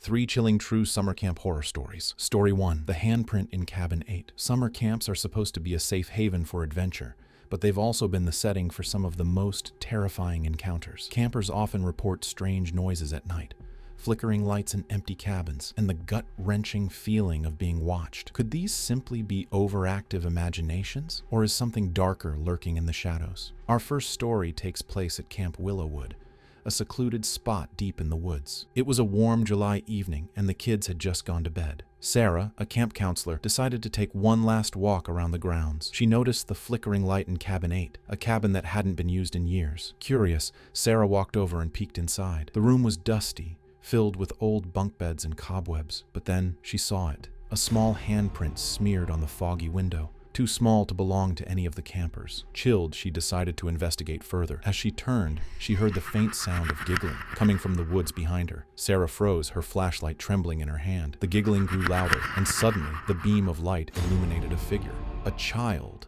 3 chilling true summer camp horror stories. Story 1. The handprint in Cabin 8. Summer camps are supposed to be a safe haven for adventure, but they've also been the setting for some of the most terrifying encounters. Campers often report strange noises at night, flickering lights in empty cabins, and the gut-wrenching feeling of being watched. Could these simply be overactive imaginations, or is something darker lurking in the shadows? Our first story takes place at Camp Willowwood, a secluded spot deep in the woods. It was a warm July evening, and the kids had just gone to bed. Sarah, a camp counselor, decided to take one last walk around the grounds. She noticed the flickering light in Cabin 8, a cabin that hadn't been used in years. Curious, Sarah walked over and peeked inside. The room was dusty, filled with old bunk beds and cobwebs. But then she saw it, a small handprint smeared on the foggy window, too small to belong to any of the campers. Chilled, she decided to investigate further. As she turned, she heard the faint sound of giggling coming from the woods behind her. Sarah froze, her flashlight trembling in her hand. The giggling grew louder, and suddenly the beam of light illuminated a figure. A child,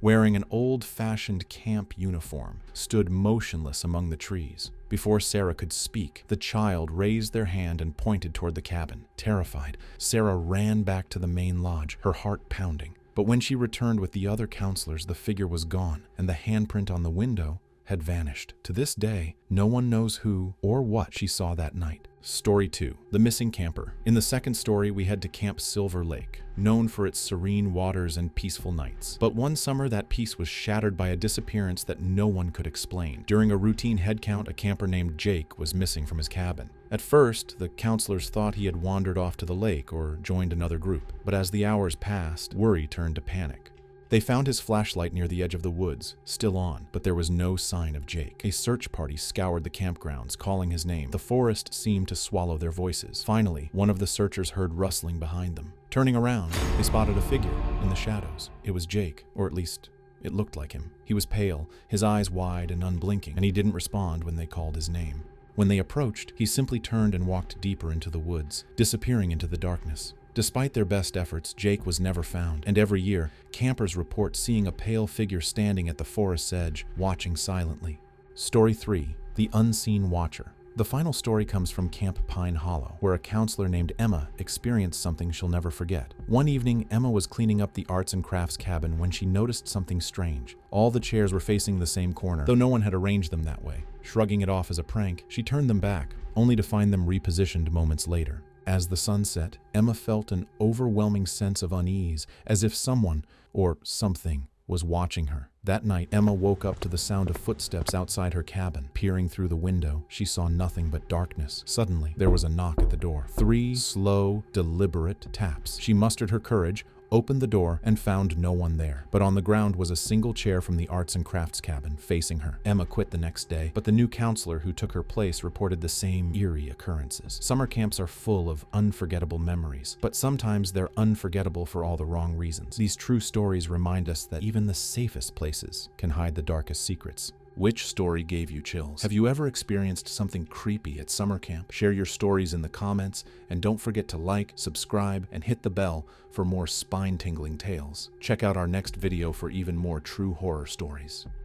wearing an old-fashioned camp uniform, stood motionless among the trees. Before Sarah could speak, the child raised their hand and pointed toward the cabin. Terrified, Sarah ran back to the main lodge, her heart pounding. But when she returned with the other counselors, the figure was gone, and the handprint on the window had vanished. To this day, no one knows who or what she saw that night. Story 2. The Missing Camper. In the second story, we head to Camp Silver Lake, known for its serene waters and peaceful nights. But one summer, that peace was shattered by a disappearance that no one could explain. During a routine head count, a camper named Jake was missing from his cabin. At first, the counselors thought he had wandered off to the lake or joined another group. But as the hours passed, worry turned to panic. They found his flashlight near the edge of the woods, still on, but there was no sign of Jake. A search party scoured the campgrounds, calling his name. The forest seemed to swallow their voices. Finally, one of the searchers heard rustling behind them. Turning around, they spotted a figure in the shadows. It was Jake, or at least it looked like him. He was pale, his eyes wide and unblinking, and he didn't respond when they called his name. When they approached, he simply turned and walked deeper into the woods, disappearing into the darkness. Despite their best efforts, Jake was never found, and every year, campers report seeing a pale figure standing at the forest's edge, watching silently. Story 3. The Unseen Watcher. The final story comes from Camp Pine Hollow, where a counselor named Emma experienced something she'll never forget. One evening, Emma was cleaning up the arts and crafts cabin when she noticed something strange. All the chairs were facing the same corner, though no one had arranged them that way. Shrugging it off as a prank, she turned them back, only to find them repositioned moments later. As the sun set, Emma felt an overwhelming sense of unease, as if someone, or something, was watching her. That night, Emma woke up to the sound of footsteps outside her cabin. Peering through the window, she saw nothing but darkness. Suddenly, there was a knock at the door. 3 slow, deliberate taps. She mustered her courage, opened the door, and found no one there. But on the ground was a single chair from the arts and crafts cabin, facing her. Emma quit the next day, but the new counselor who took her place reported the same eerie occurrences. Summer camps are full of unforgettable memories, but sometimes they're unforgettable for all the wrong reasons. These true stories remind us that even the safest places can hide the darkest secrets. Which story gave you chills? Have you ever experienced something creepy at summer camp? Share your stories in the comments, and don't forget to like, subscribe, and hit the bell for more spine-tingling tales. Check out our next video for even more true horror stories.